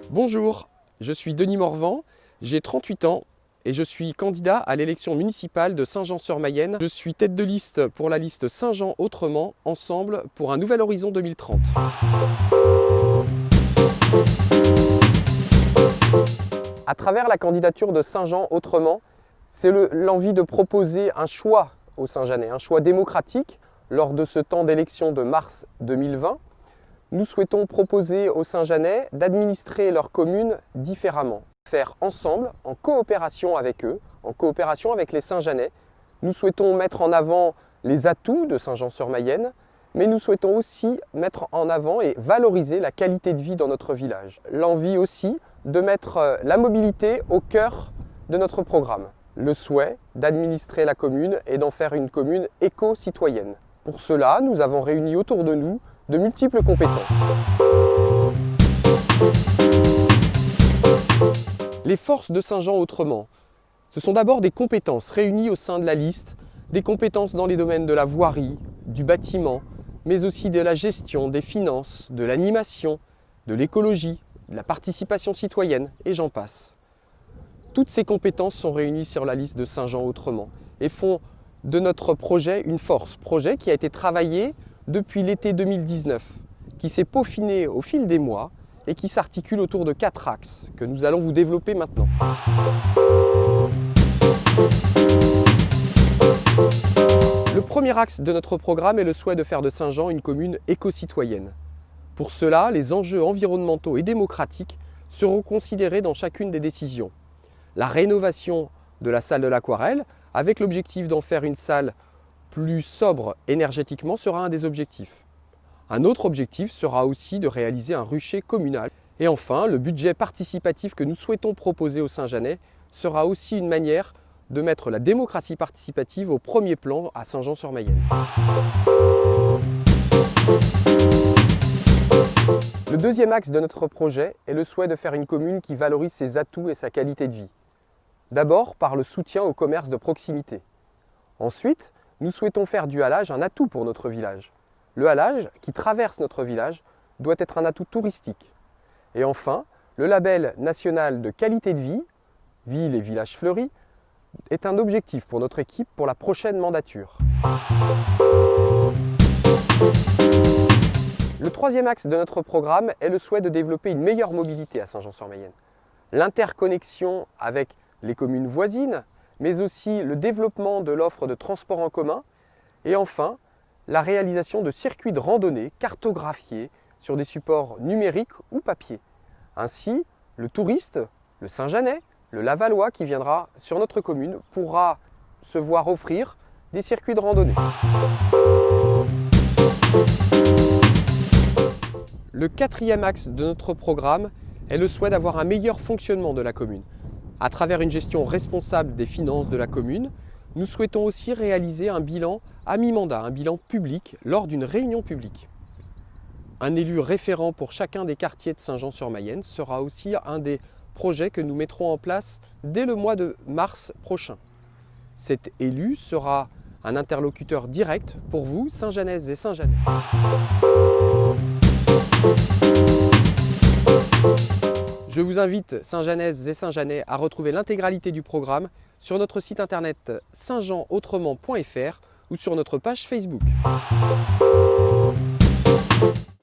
Bonjour, je suis Denis Morvan, j'ai 38 ans et je suis candidat à l'élection municipale de Saint-Jean-sur-Mayenne. Je suis tête de liste pour la liste Saint-Jean Autrement, ensemble pour un nouvel horizon 2030. À travers la candidature de Saint-Jean Autrement, c'est l'envie de proposer un choix aux Saint-Jeannais, un choix démocratique lors de ce temps d'élection de mars 2020. Nous souhaitons proposer aux Saint-Jeannais d'administrer leur commune différemment. Faire ensemble, en coopération avec eux, en coopération avec les Saint-Jeannais. Nous souhaitons mettre en avant les atouts de Saint-Jean-sur-Mayenne, mais nous souhaitons aussi mettre en avant et valoriser la qualité de vie dans notre village. L'envie aussi de mettre la mobilité au cœur de notre programme. Le souhait d'administrer la commune et d'en faire une commune éco-citoyenne. Pour cela, nous avons réuni autour de nous de multiples compétences. Les forces de Saint-Jean Autrement, ce sont d'abord des compétences réunies au sein de la liste, des compétences dans les domaines de la voirie, du bâtiment, mais aussi de la gestion, des finances, de l'animation, de l'écologie, de la participation citoyenne, et j'en passe. Toutes ces compétences sont réunies sur la liste de Saint-Jean Autrement et font de notre projet une force. Projet qui a été travaillé depuis l'été 2019, qui s'est peaufiné au fil des mois et qui s'articule autour de 4 axes que nous allons vous développer maintenant. Le premier axe de notre programme est le souhait de faire de Saint-Jean une commune éco-citoyenne. Pour cela, les enjeux environnementaux et démocratiques seront considérés dans chacune des décisions. La rénovation de la salle de l'aquarelle, avec l'objectif d'en faire une salle plus sobre énergétiquement, sera un des objectifs. Un autre objectif sera aussi de réaliser un rucher communal. Et enfin, le budget participatif que nous souhaitons proposer aux Saint-Jeannais sera aussi une manière de mettre la démocratie participative au premier plan à Saint-Jean-sur-Mayenne. Le deuxième axe de notre projet est le souhait de faire une commune qui valorise ses atouts et sa qualité de vie. D'abord par le soutien au commerce de proximité. Ensuite, nous souhaitons faire du halage un atout pour notre village. Le halage, qui traverse notre village, doit être un atout touristique. Et enfin, le label national de qualité de vie, Ville et Villages Fleuris, est un objectif pour notre équipe pour la prochaine mandature. Le troisième axe de notre programme est le souhait de développer une meilleure mobilité à Saint-Jean-sur-Mayenne. L'interconnexion avec les communes voisines, mais aussi le développement de l'offre de transport en commun et enfin la réalisation de circuits de randonnée cartographiés sur des supports numériques ou papier. Ainsi, le touriste, le Saint-Jeannais, le Lavallois qui viendra sur notre commune pourra se voir offrir des circuits de randonnée. Le quatrième axe de notre programme est le souhait d'avoir un meilleur fonctionnement de la commune. À travers une gestion responsable des finances de la commune, nous souhaitons aussi réaliser un bilan à mi-mandat, un bilan public lors d'une réunion publique. Un élu référent pour chacun des quartiers de Saint-Jean-sur-Mayenne sera aussi un des projets que nous mettrons en place dès le mois de mars prochain. Cet élu sera un interlocuteur direct pour vous, Saint-Jeannaises et Saint-Jeannais. Je vous invite, Saint-Jeannaises et Saint-Jeannais, à retrouver l'intégralité du programme sur notre site internet saintjeanautrement.fr ou sur notre page Facebook.